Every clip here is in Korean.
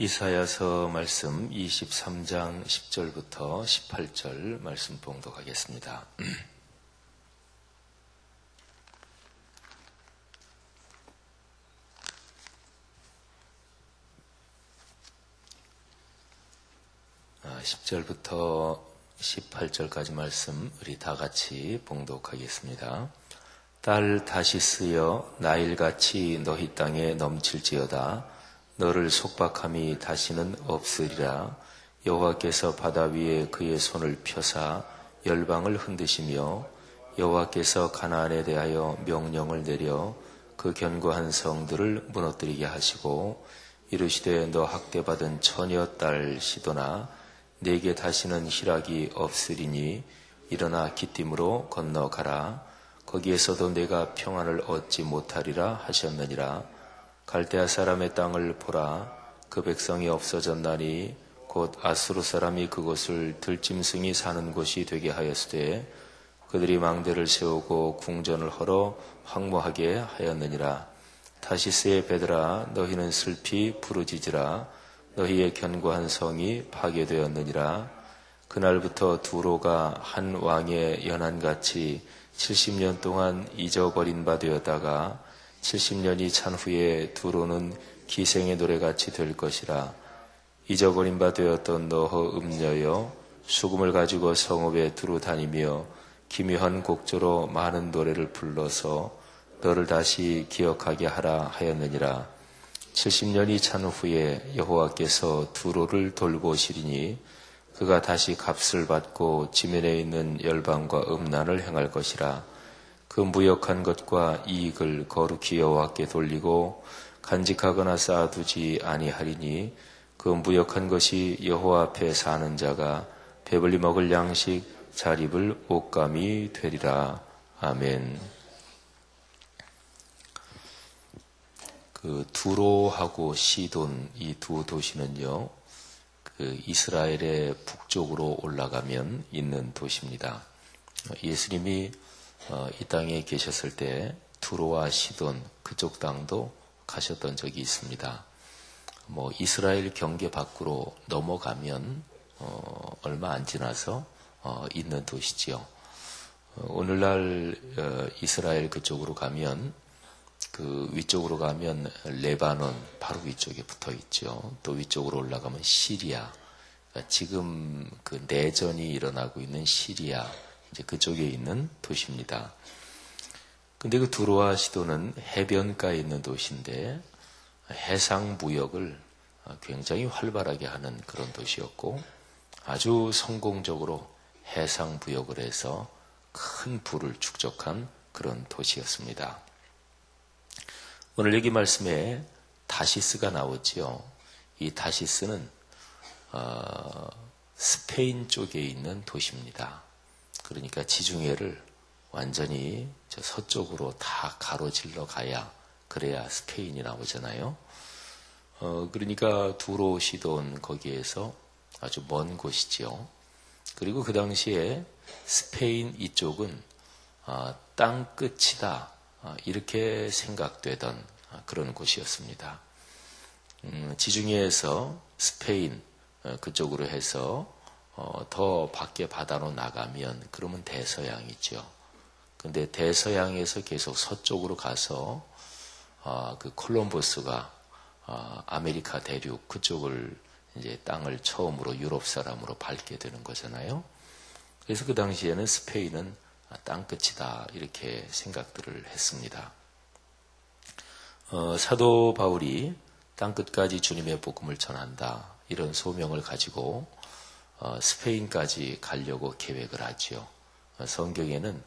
이사야서 말씀 23장 10절부터 18절 말씀 봉독하겠습니다. 아, 10절부터 18절까지 말씀 우리 다 같이 봉독하겠습니다. 딸 다시스여 나일같이 너희 땅에 넘칠지어다. 너를 속박함이 다시는 없으리라. 여호와께서 바다 위에 그의 손을 펴사 열방을 흔드시며 여호와께서 가나안에 대하여 명령을 내려 그 견고한 성들을 무너뜨리게 하시고 이르시되 너 학대받은 처녀 딸 시도나 내게 다시는 희락이 없으리니 일어나 기띔으로 건너가라. 거기에서도 내가 평안을 얻지 못하리라 하셨느니라. 갈대아 사람의 땅을 보라. 그 백성이 없어졌나니 곧 아수르 사람이 그곳을 들짐승이 사는 곳이 되게 하였으되 그들이 망대를 세우고 궁전을 헐어 황무하게 하였느니라. 다시스의 배들아 너희는 슬피 부르짖으라. 너희의 견고한 성이 파괴되었느니라. 그날부터 두로가 한 왕의 연한같이 70년 동안 잊어버린 바 되었다가 70년이 찬 후에 두로는 기생의 노래같이 될 것이라. 잊어버린 바 되었던 너허 음녀여 수금을 가지고 성읍에 두루 다니며 기묘한 곡조로 많은 노래를 불러서 너를 다시 기억하게 하라 하였느니라. 70년이 찬 후에 여호와께서 두로를 돌보시리니 그가 다시 값을 받고 지면에 있는 열방과 음란을 행할 것이라. 그 무역한 것과 이익을 거룩히 여호와께 돌리고 간직하거나 쌓아두지 아니하리니 그 무역한 것이 여호와 앞에 사는 자가 배불리 먹을 양식 잘 입을 옷감이 되리라. 아멘. 그 두로하고 시돈 이 두 도시는요, 그 이스라엘의 북쪽으로 올라가면 있는 도시입니다. 예수님이 이 땅에 계셨을 때 두로와 시돈 그쪽 땅도 가셨던 적이 있습니다. 이스라엘 경계 밖으로 넘어가면 얼마 안 지나서 있는 도시지요. 오늘날 이스라엘 그쪽으로 가면 그 위쪽으로 가면 레바논 바로 위쪽에 붙어 있죠. 또 위쪽으로 올라가면 시리아. 그러니까 지금 그 내전이 일어나고 있는 시리아 이제 그쪽에 있는 도시입니다. 근데 그 두로와 시도는 해변가에 있는 도시인데 해상 무역을 굉장히 활발하게 하는 그런 도시였고 아주 성공적으로 해상 무역을 해서 큰 부를 축적한 그런 도시였습니다. 오늘 여기 말씀에 다시스가 나오지요. 이 다시스는 스페인 쪽에 있는 도시입니다. 그러니까 지중해를 완전히 저 서쪽으로 다 가로질러 가야 그래야 스페인이 나오잖아요. 그러니까 두로 시돈 거기에서 아주 먼 곳이지요. 그리고 그 당시에 스페인 이쪽은 땅 끝이다 이렇게 생각되던 그런 곳이었습니다. 지중해에서 스페인 그쪽으로 해서 더 밖에 바다로 나가면 그러면 대서양이죠. 근데 대서양에서 계속 서쪽으로 가서 그 콜럼버스가 아메리카 대륙 그쪽을 이제 땅을 처음으로 유럽 사람으로 밟게 되는 거잖아요. 그래서 그 당시에는 스페인은 땅 끝이다 이렇게 생각들을 했습니다. 사도 바울이 땅 끝까지 주님의 복음을 전한다 이런 소명을 가지고 스페인까지 가려고 계획을 하지요. 성경에는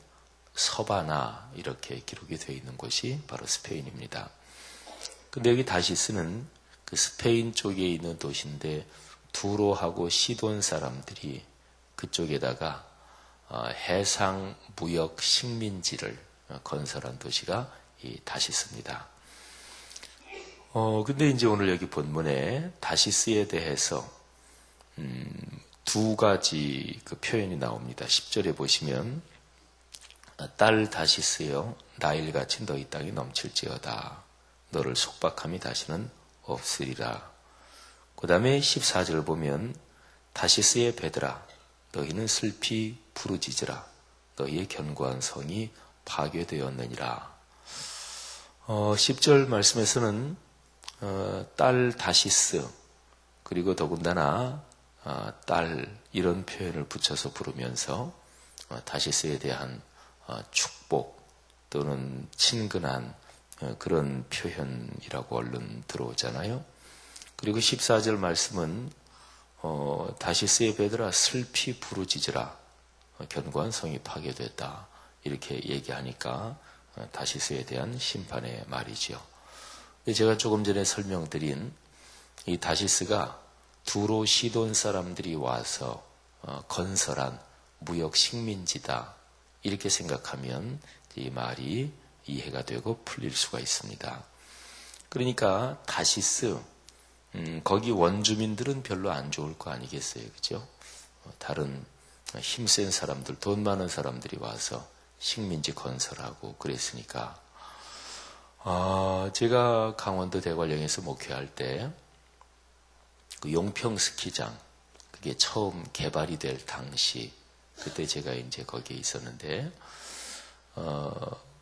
서바나 이렇게 기록이 되어 있는 곳이 바로 스페인입니다. 근데 여기 다시스는 그 스페인 쪽에 있는 도시인데 두로하고 시돈 사람들이 그쪽에다가 해상 무역 식민지를 건설한 도시가 이 다시스입니다. 근데 이제 오늘 여기 본문에 다시스에 대해서 두 가지 그 표현이 나옵니다. 10절에 보시면 딸 다시스여 나일같이 너희 땅이 넘칠지어다. 너를 속박함이 다시는 없으리라. 그 다음에 14절 보면 다시스의 베드라 너희는 슬피 부르짖으라 너희의 견고한 성이 파괴되었느니라. 10절 말씀에서는 딸 다시스 그리고 더군다나 딸 이런 표현을 붙여서 부르면서 다시스에 대한 축복 또는 친근한 그런 표현이라고 얼른 들어오잖아요. 그리고 14절 말씀은 다시스의 베드라 슬피 부르짖으라 견고한 성이 파괴됐다 이렇게 얘기하니까 다시스에 대한 심판의 말이죠. 제가 조금 전에 설명드린 이 다시스가 두로 시돈 사람들이 와서 건설한 무역 식민지다 이렇게 생각하면 이 말이 이해가 되고 풀릴 수가 있습니다. 그러니까 다시스 거기 원주민들은 별로 안 좋을 거 아니겠어요, 그죠? 다른 힘센 사람들, 돈 많은 사람들이 와서 식민지 건설하고 그랬으니까. 제가 강원도 대관령에서 목회할 때 그 용평 스키장 그게 처음 개발이 될 당시 그때 제가 이제 거기에 있었는데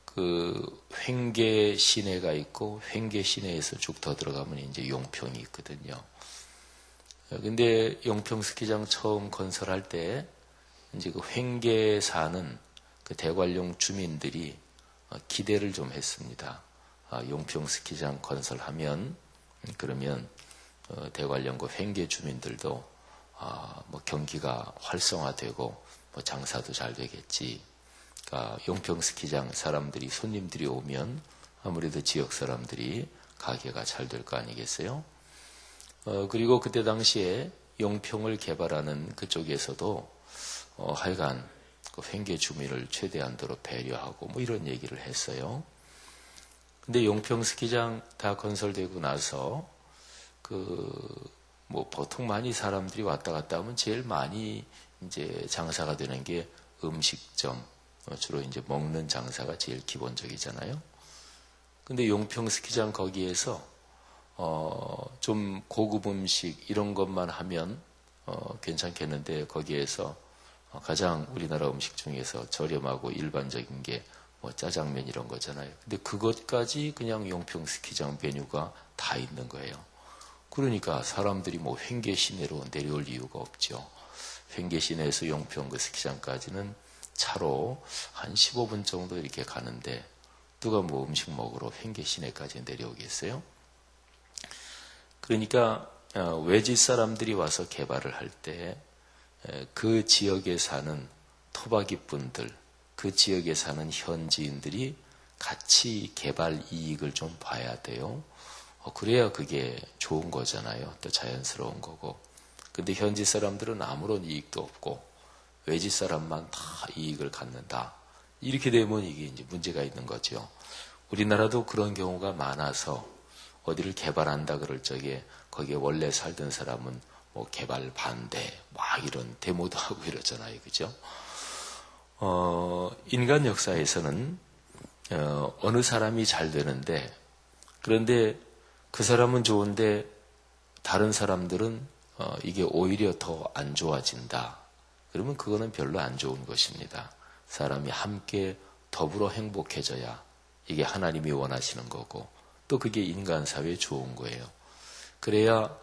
그 횡계 시내가 있고 횡계 시내에서 쭉 더 들어가면 이제 용평이 있거든요. 근데 용평 스키장 처음 건설할 때 이제 그 횡계에 사는 그 대관령 주민들이 기대를 좀 했습니다. 용평 스키장 건설하면 그러면 대관령 그 횡계 주민들도 뭐 경기가 활성화되고 뭐 장사도 잘 되겠지. 그러니까 용평 스키장 사람들이 손님들이 오면 아무래도 지역 사람들이 가게가 잘 될 거 아니겠어요? 그리고 그때 당시에 용평을 개발하는 그쪽에서도 하여간 그 횡계 주민을 최대한도로 배려하고 뭐 이런 얘기를 했어요. 근데 용평 스키장 다 건설되고 나서 뭐 보통 많이 사람들이 왔다 갔다 하면 제일 많이 이제 장사가 되는 게 음식점, 주로 이제 먹는 장사가 제일 기본적이잖아요. 근데 용평 스키장 거기에서 좀 고급 음식 이런 것만 하면 괜찮겠는데 거기에서 가장 우리나라 음식 중에서 저렴하고 일반적인 게 뭐 짜장면 이런 거잖아요. 근데 그것까지 그냥 용평 스키장 메뉴가 다 있는 거예요. 그러니까 사람들이 뭐 횡계 시내로 내려올 이유가 없죠. 횡계 시내에서 용평 그 스키장까지는 차로 한 15분 정도 이렇게 가는데 누가 뭐 음식 먹으러 횡계 시내까지 내려오겠어요? 그러니까 외지 사람들이 와서 개발을 할 때 그 지역에 사는 토박이 분들, 그 지역에 사는 현지인들이 같이 개발 이익을 좀 봐야 돼요. 그래야 그게 좋은 거잖아요. 또 자연스러운 거고. 근데 현지 사람들은 아무런 이익도 없고 외지 사람만 다 이익을 갖는다. 이렇게 되면 이게 이제 문제가 있는 거죠. 우리나라도 그런 경우가 많아서 어디를 개발한다 그럴 적에 거기에 원래 살던 사람은 뭐 개발 반대, 막 이런 데모도 하고 이러잖아요. 그죠? 인간 역사에서는 어느 사람이 잘 되는데 그런데 그 사람은 좋은데 다른 사람들은 이게 오히려 더 안 좋아진다. 그러면 그거는 별로 안 좋은 것입니다. 사람이 함께 더불어 행복해져야 이게 하나님이 원하시는 거고 또 그게 인간 사회에 좋은 거예요. 그래야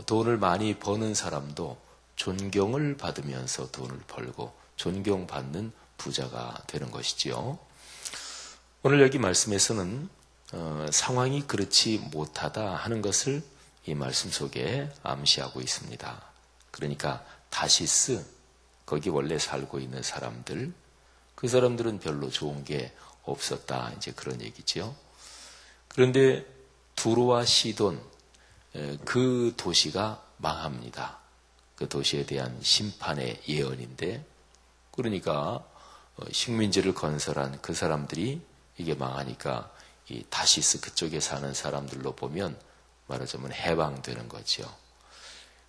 돈을 많이 버는 사람도 존경을 받으면서 돈을 벌고 존경받는 부자가 되는 것이지요. 오늘 여기 말씀에서는 상황이 그렇지 못하다 하는 것을 이 말씀 속에 암시하고 있습니다. 그러니까 다시스, 거기 원래 살고 있는 사람들, 그 사람들은 별로 좋은 게 없었다. 이제 그런 얘기죠. 그런데 두로와 시돈, 그 도시가 망합니다. 그 도시에 대한 심판의 예언인데, 그러니까 식민지를 건설한 그 사람들이 이게 망하니까 이 다시스 그쪽에 사는 사람들로 보면 말하자면 해방되는 거죠.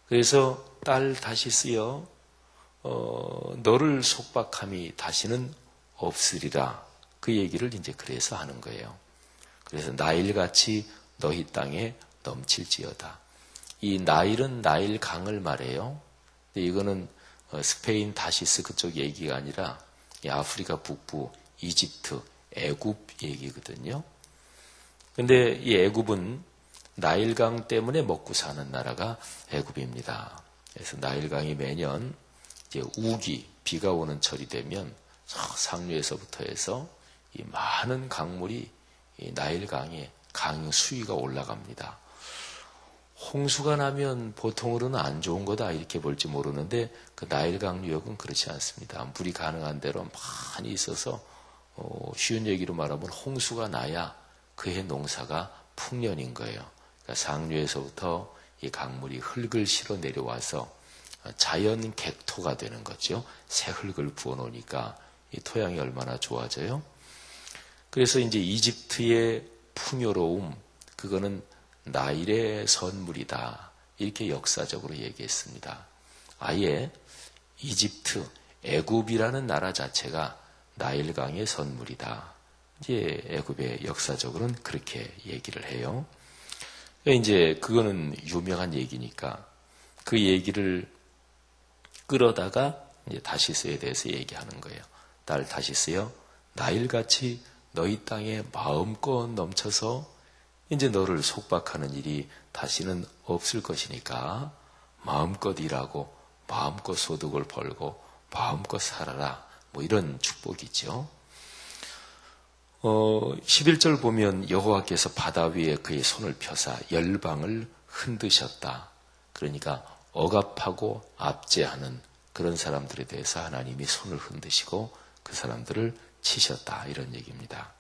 그래서 딸 다시스여, 너를 속박함이 다시는 없으리라. 그 얘기를 이제 그래서 하는 거예요. 그래서 나일같이 너희 땅에 넘칠지어다. 이 나일은 나일 강을 말해요. 근데 이거는 스페인 다시스 그쪽 얘기가 아니라 이 아프리카 북부 이집트 애굽 얘기거든요. 근데 이 애굽은 나일강 때문에 먹고 사는 나라가 애굽입니다. 그래서 나일강이 매년 이제 우기 비가 오는 철이 되면 상류에서부터 해서 이 많은 강물이 이 나일강에 강 수위가 올라갑니다. 홍수가 나면 보통으로는 안 좋은 거다 이렇게 볼지 모르는데 그 나일강 유역은 그렇지 않습니다. 물이 가능한 대로 많이 있어서 쉬운 얘기로 말하면 홍수가 나야 그해 농사가 풍년인 거예요. 그러니까 상류에서부터 이 강물이 흙을 실어 내려와서 자연 객토가 되는 거죠. 새 흙을 부어 놓으니까 이 토양이 얼마나 좋아져요. 그래서 이제 이집트의 풍요로움, 그거는 나일의 선물이다. 이렇게 역사적으로 얘기했습니다. 아예 이집트, 애굽이라는 나라 자체가 나일강의 선물이다. 이제 애굽의 역사적으로는 그렇게 얘기를 해요. 이제 그거는 유명한 얘기니까 그 얘기를 끌어다가 이제 다시스에 대해서 얘기하는 거예요. 딸 다시스여, 나일같이 너희 땅에 마음껏 넘쳐서 이제 너를 속박하는 일이 다시는 없을 것이니까 마음껏 일하고 마음껏 소득을 벌고 마음껏 살아라. 뭐 이런 축복이죠. 11절 보면 여호와께서 바다 위에 그의 손을 펴사 열방을 흔드셨다. 그러니까 억압하고 압제하는 그런 사람들에 대해서 하나님이 손을 흔드시고 그 사람들을 치셨다. 이런 얘기입니다.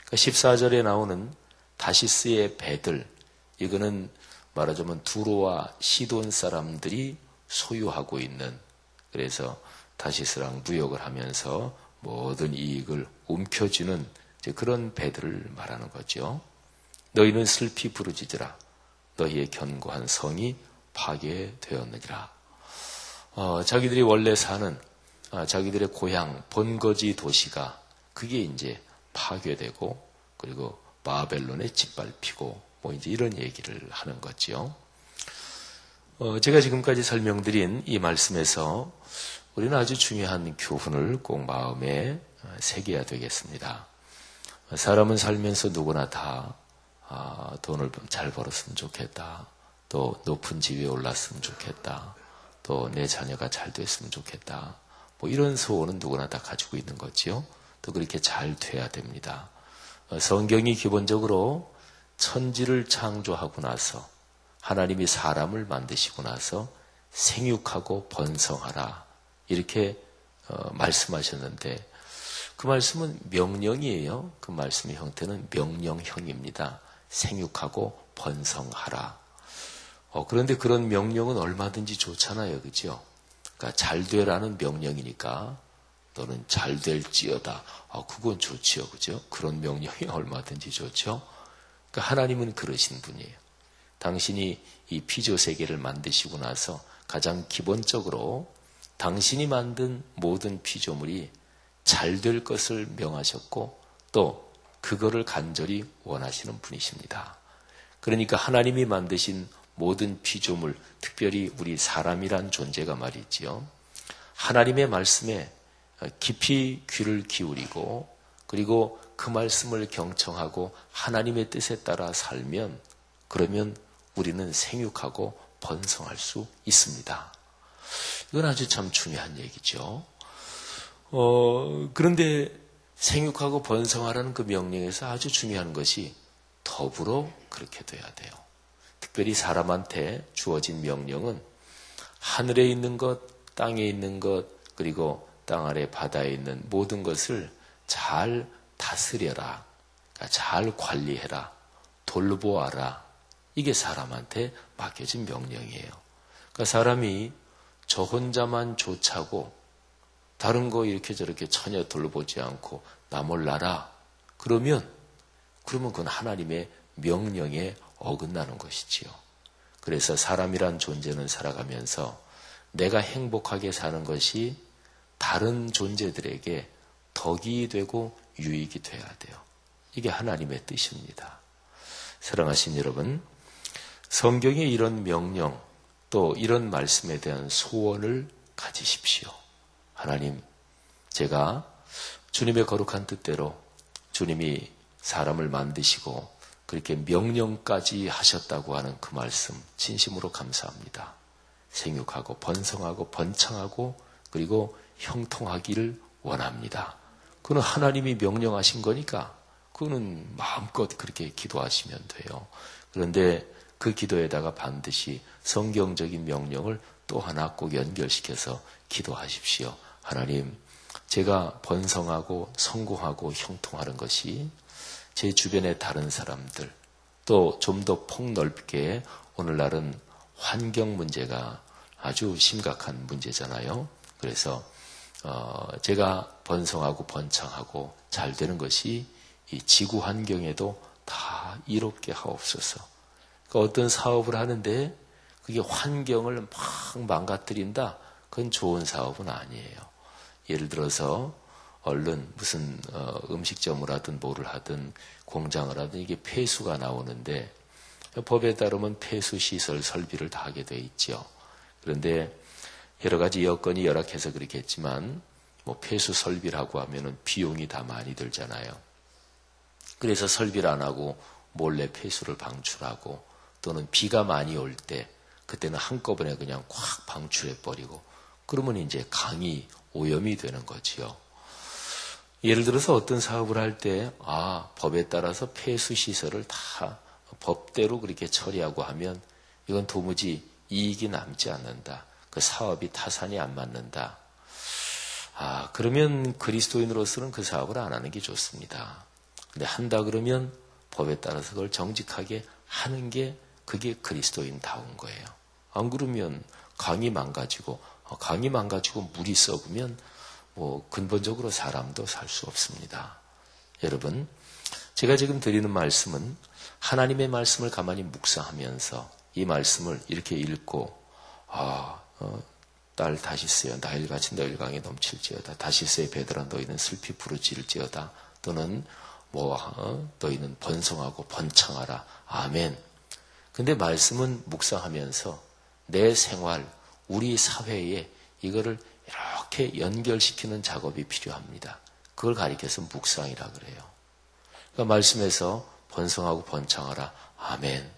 그러니까 14절에 나오는 다시스의 배들, 이거는 말하자면 두로와 시돈 사람들이 소유하고 있는, 그래서 다시스랑 무역을 하면서 모든 이익을 움켜쥐는 그런 배들을 말하는 거죠. 너희는 슬피 부르짖으라. 너희의 견고한 성이 파괴되었느니라. 자기들이 원래 사는 자기들의 고향 본거지 도시가 그게 이제 파괴되고 그리고 바벨론에 짓밟히고 뭐 이제 이런 얘기를 하는 거죠. 제가 지금까지 설명드린 이 말씀에서 우리는 아주 중요한 교훈을 꼭 마음에 새겨야 되겠습니다. 사람은 살면서 누구나 다 돈을 잘 벌었으면 좋겠다. 또 높은 지위에 올랐으면 좋겠다. 또 내 자녀가 잘 됐으면 좋겠다. 뭐 이런 소원은 누구나 다 가지고 있는 거지요. 또 그렇게 잘 돼야 됩니다. 성경이 기본적으로 천지를 창조하고 나서 하나님이 사람을 만드시고 나서 생육하고 번성하라 이렇게 말씀하셨는데 그 말씀은 명령이에요. 그 말씀의 형태는 명령형입니다. 생육하고 번성하라. 그런데 그런 명령은 얼마든지 좋잖아요. 그죠? 그러니까 잘 되라는 명령이니까 너는 잘 될지어다. 그건 좋지요. 그죠? 그런 명령이 얼마든지 좋죠. 그러니까 하나님은 그러신 분이에요. 당신이 이 피조 세계를 만드시고 나서 가장 기본적으로 당신이 만든 모든 피조물이 잘 될 것을 명하셨고 또 그거를 간절히 원하시는 분이십니다. 그러니까 하나님이 만드신 모든 피조물, 특별히 우리 사람이란 존재가 말이지요. 하나님의 말씀에 깊이 귀를 기울이고 그리고 그 말씀을 경청하고 하나님의 뜻에 따라 살면 그러면 우리는 생육하고 번성할 수 있습니다. 이건 아주 참 중요한 얘기죠. 그런데 생육하고 번성하라는 그 명령에서 아주 중요한 것이 더불어 그렇게 돼야 돼요. 특별히 사람한테 주어진 명령은 하늘에 있는 것, 땅에 있는 것, 그리고 땅 아래 바다에 있는 모든 것을 잘 다스려라. 그러니까 잘 관리해라. 돌보아라. 이게 사람한테 맡겨진 명령이에요. 그러니까 사람이 저 혼자만 좋자고 다른 거 이렇게 저렇게 전혀 돌보지 않고 나 몰라라. 그러면 그건 하나님의 명령에 어긋나는 것이지요. 그래서 사람이란 존재는 살아가면서 내가 행복하게 사는 것이 다른 존재들에게 덕이 되고 유익이 돼야 돼요. 이게 하나님의 뜻입니다. 사랑하신 여러분, 성경의 이런 명령, 또 이런 말씀에 대한 소원을 가지십시오. 하나님, 제가 주님의 거룩한 뜻대로 주님이 사람을 만드시고 그렇게 명령까지 하셨다고 하는 그 말씀 진심으로 감사합니다. 생육하고 번성하고 번창하고 그리고 형통하기를 원합니다. 그건 하나님이 명령하신 거니까 그거는 마음껏 그렇게 기도하시면 돼요. 그런데 그 기도에다가 반드시 성경적인 명령을 또 하나 꼭 연결시켜서 기도하십시오. 하나님, 제가 번성하고 성공하고 형통하는 것이 제 주변의 다른 사람들, 또 좀 더 폭넓게 오늘날은 환경 문제가 아주 심각한 문제잖아요. 그래서 제가 번성하고 번창하고 잘 되는 것이 이 지구 환경에도 다 이롭게 하옵소서. 그러니까 어떤 사업을 하는데 그게 환경을 막 망가뜨린다? 그건 좋은 사업은 아니에요. 예를 들어서 얼른 무슨 음식점을 하든 뭐를 하든 공장을 하든 이게 폐수가 나오는데 법에 따르면 폐수시설 설비를 다 하게 돼 있죠. 그런데 여러 가지 여건이 열악해서 그렇겠지만 뭐 폐수 설비라고 하면은 비용이 다 많이 들잖아요. 그래서 설비를 안 하고 몰래 폐수를 방출하고 또는 비가 많이 올 때 그때는 한꺼번에 그냥 콱 방출해버리고 그러면 이제 강이 오염이 되는 거지요. 예를 들어서 어떤 사업을 할 때 법에 따라서 폐수 시설을 다 법대로 그렇게 처리하고 하면 이건 도무지 이익이 남지 않는다. 그 사업이 타산이 안 맞는다. 그러면 그리스도인으로서는 그 사업을 안 하는 게 좋습니다. 근데 한다 그러면 법에 따라서 그걸 정직하게 하는 게 그게 그리스도인다운 거예요. 안 그러면 강이 망가지고 물이 썩으면 뭐 근본적으로 사람도 살 수 없습니다. 여러분, 제가 지금 드리는 말씀은 하나님의 말씀을 가만히 묵상하면서 이 말씀을 이렇게 읽고 딸 다시스여 나일같이 너희 강에 넘칠지어다. 다시스의 베드라 너희는 슬피 부르짖을지어다. 또는 너희는 번성하고 번창하라. 아멘. 근데 말씀은 묵상하면서 내 생활, 우리 사회에 이거를 이렇게 연결시키는 작업이 필요합니다. 그걸 가리켜서 묵상이라 그래요. 그러니까 말씀에서 번성하고 번창하라. 아멘.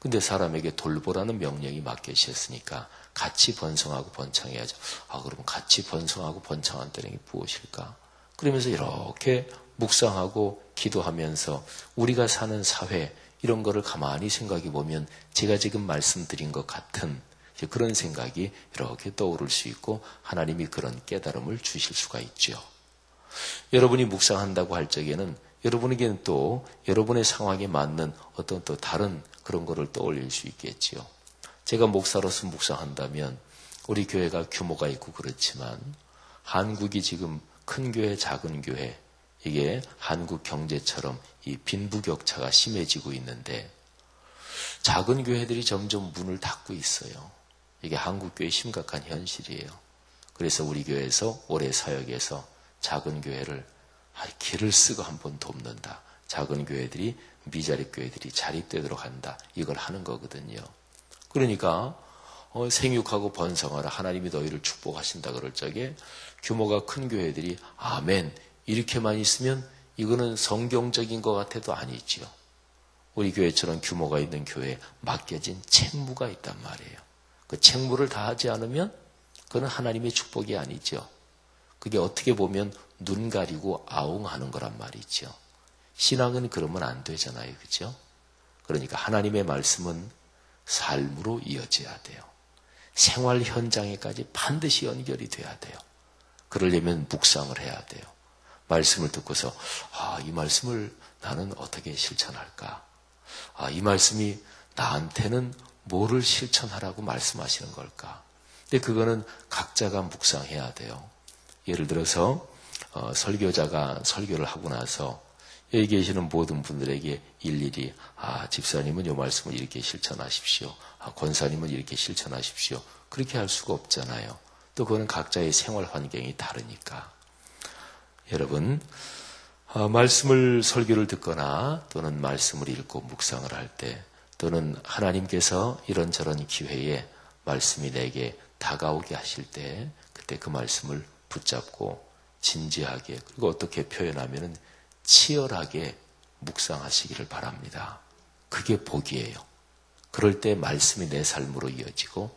근데 사람에게 돌보라는 명령이 맡겨지셨으니까 같이 번성하고 번창해야죠. 그럼 같이 번성하고 번창한다는 게 무엇일까? 그러면서 이렇게 묵상하고 기도하면서 우리가 사는 사회 이런 거를 가만히 생각해 보면 제가 지금 말씀드린 것 같은 그런 생각이 이렇게 떠오를 수 있고 하나님이 그런 깨달음을 주실 수가 있죠. 여러분이 묵상한다고 할 적에는 여러분에게는 또 여러분의 상황에 맞는 어떤 또 다른 그런 거를 떠올릴 수 있겠지요. 제가 목사로서 묵상한다면 우리 교회가 규모가 있고 그렇지만 한국이 지금 큰 교회, 작은 교회 이게 한국 경제처럼 이 빈부격차가 심해지고 있는데 작은 교회들이 점점 문을 닫고 있어요. 이게 한국 교회의 심각한 현실이에요. 그래서 우리 교회에서 올해 사역에서 작은 교회를 길을 쓰고 한번 돕는다. 작은 교회들이 미자립 교회들이 자립되도록 한다. 이걸 하는 거거든요. 그러니까 생육하고 번성하라. 하나님이 너희를 축복하신다 그럴 적에 규모가 큰 교회들이 아멘 이렇게만 있으면 이거는 성경적인 것 같아도 아니지요. 우리 교회처럼 규모가 있는 교회에 맡겨진 책무가 있단 말이에요. 그 책무를 다하지 않으면 그건 하나님의 축복이 아니죠. 그게 어떻게 보면 눈 가리고 아웅하는 거란 말이죠. 신앙은 그러면 안 되잖아요. 그렇죠? 그러니까 하나님의 말씀은 삶으로 이어져야 돼요. 생활 현장에까지 반드시 연결이 돼야 돼요. 그러려면 묵상을 해야 돼요. 말씀을 듣고서 이 말씀을 나는 어떻게 실천할까? 이 말씀이 나한테는 뭐를 실천하라고 말씀하시는 걸까? 근데 그거는 각자가 묵상해야 돼요. 예를 들어서 설교자가 설교를 하고 나서 여기 계시는 모든 분들에게 일일이 집사님은 이 말씀을 이렇게 실천하십시오. 권사님은 이렇게 실천하십시오. 그렇게 할 수가 없잖아요. 또 그거는 각자의 생활 환경이 다르니까. 여러분, 설교를 듣거나 또는 말씀을 읽고 묵상을 할 때 또는 하나님께서 이런저런 기회에 말씀이 내게 다가오게 하실 때 그때 그 말씀을 붙잡고 진지하게, 그리고 어떻게 표현하면은 치열하게 묵상하시기를 바랍니다. 그게 복이에요. 그럴 때 말씀이 내 삶으로 이어지고,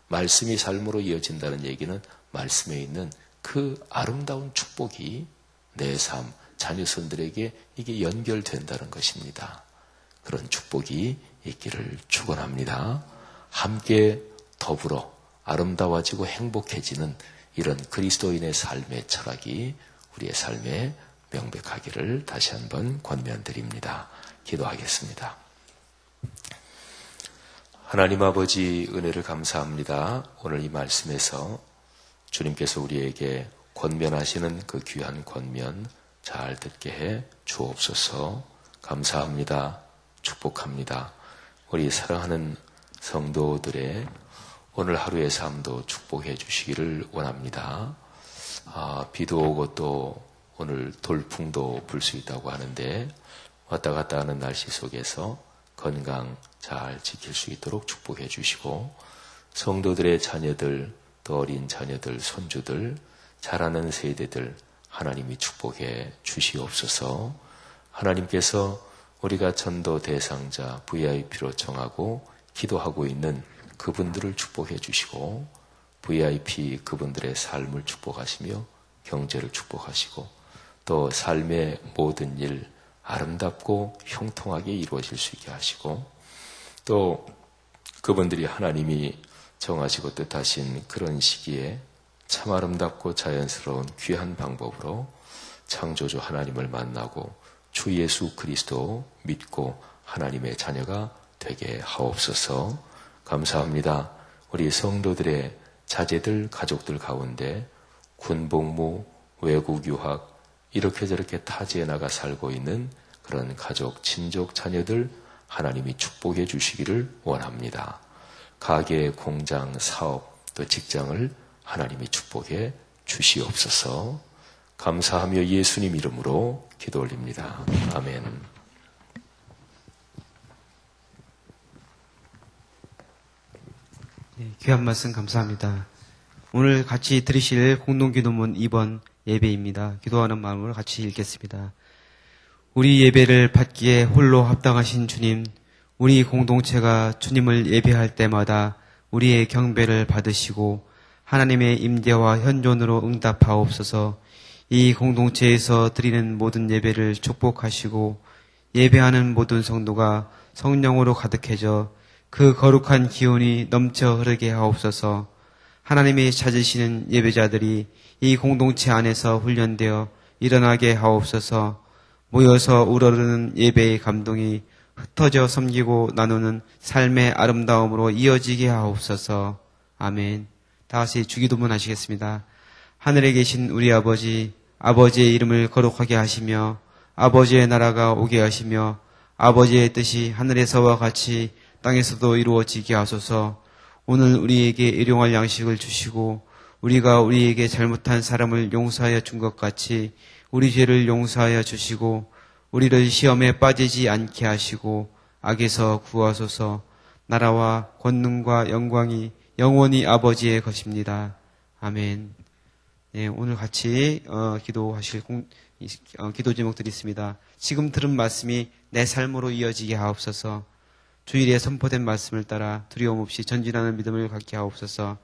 말씀이 삶으로 이어진다는 얘기는 말씀에 있는 그 아름다운 축복이 내 삶, 자녀손들에게 이게 연결된다는 것입니다. 그런 축복이 있기를 축원합니다. 함께 더불어 아름다워지고 행복해지는 이런 그리스도인의 삶의 철학이 우리의 삶에 명백하기를 다시 한번 권면드립니다. 기도하겠습니다. 하나님 아버지, 은혜를 감사합니다. 오늘 이 말씀에서 주님께서 우리에게 권면하시는 그 귀한 권면 잘 듣게 해 주옵소서. 감사합니다. 축복합니다. 우리 사랑하는 성도들의 오늘 하루의 삶도 축복해 주시기를 원합니다. 비도 오고 또 오늘 돌풍도 불 수 있다고 하는데 왔다 갔다 하는 날씨 속에서 건강 잘 지킬 수 있도록 축복해 주시고, 성도들의 자녀들, 또 어린 자녀들, 손주들, 자라는 세대들 하나님이 축복해 주시옵소서. 하나님께서 우리가 전도 대상자 VIP로 정하고 기도하고 있는 그분들을 축복해 주시고, VIP 그분들의 삶을 축복하시며 경제를 축복하시고, 또 삶의 모든 일 아름답고 형통하게 이루어질 수 있게 하시고, 또 그분들이 하나님이 정하시고 뜻하신 그런 시기에 참 아름답고 자연스러운 귀한 방법으로 창조주 하나님을 만나고 주 예수 그리스도 믿고 하나님의 자녀가 되게 하옵소서. 감사합니다. 우리 성도들의 자제들, 가족들 가운데 군복무, 외국 유학, 이렇게 저렇게 타지에 나가 살고 있는 그런 가족, 친족, 자녀들 하나님이 축복해 주시기를 원합니다. 가게, 공장, 사업, 또 직장을 하나님이 축복해 주시옵소서. 감사하며 예수님 이름으로 기도 올립니다. 아멘. 네, 귀한 말씀 감사합니다. 오늘 같이 들으실 공동기도문 2번 예배입니다. 기도하는 마음으로 같이 읽겠습니다. 우리 예배를 받기에 홀로 합당하신 주님, 우리 공동체가 주님을 예배할 때마다 우리의 경배를 받으시고 하나님의 임재와 현존으로 응답하옵소서. 이 공동체에서 드리는 모든 예배를 축복하시고 예배하는 모든 성도가 성령으로 가득해져 그 거룩한 기운이 넘쳐 흐르게 하옵소서. 하나님이 찾으시는 예배자들이 이 공동체 안에서 훈련되어 일어나게 하옵소서. 모여서 우러르는 예배의 감동이 흩어져 섬기고 나누는 삶의 아름다움으로 이어지게 하옵소서. 아멘. 다시 주기도문 하시겠습니다. 하늘에 계신 우리 아버지, 아버지의 이름을 거룩하게 하시며 아버지의 나라가 오게 하시며 아버지의 뜻이 하늘에서와 같이 땅에서도 이루어지게 하소서. 오늘 우리에게 일용할 양식을 주시고 우리가 우리에게 잘못한 사람을 용서하여 준 것 같이 우리 죄를 용서하여 주시고 우리를 시험에 빠지지 않게 하시고 악에서 구하소서. 나라와 권능과 영광이 영원히 아버지의 것입니다. 아멘. 네, 오늘 같이 기도하실 기도 제목들이 있습니다. 지금 들은 말씀이 내 삶으로 이어지게 하옵소서. 주일에 선포된 말씀을 따라 두려움 없이 전진하는 믿음을 갖게 하옵소서.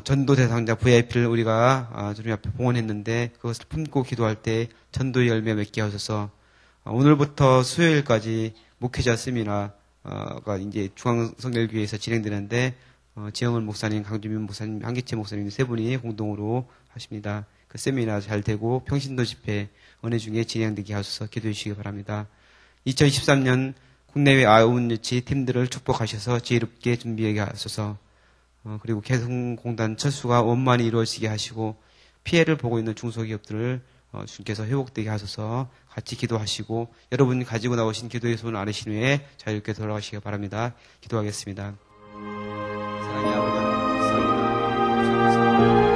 전도 대상자 VIP를 우리가 주님 앞에 봉헌했는데 그것을 품고 기도할 때 전도의 열매 맺게 하소서. 오늘부터 수요일까지 목회자 세미나가 이제 중앙성결교회에서 진행되는데 지영은 목사님, 강주민 목사님, 한기채 목사님 세 분이 공동으로 하십니다. 그 세미나 잘 되고 평신도 집회 은혜 중에 진행되게 하소서. 기도해 주시기 바랍니다. 2013년 국내외 아웃리치 팀들을 축복하셔서 지혜롭게 준비하게 하소서. 그리고 개성공단 철수가 원만히 이루어지게 하시고 피해를 보고 있는 중소기업들을 주님께서 회복되게 하소서. 같이 기도하시고 여러분이 가지고 나오신 기도의 손을 아뢰신 후에 자유롭게 돌아가시기 바랍니다. 기도하겠습니다. 사랑의 아버지 하나님 감사합니다.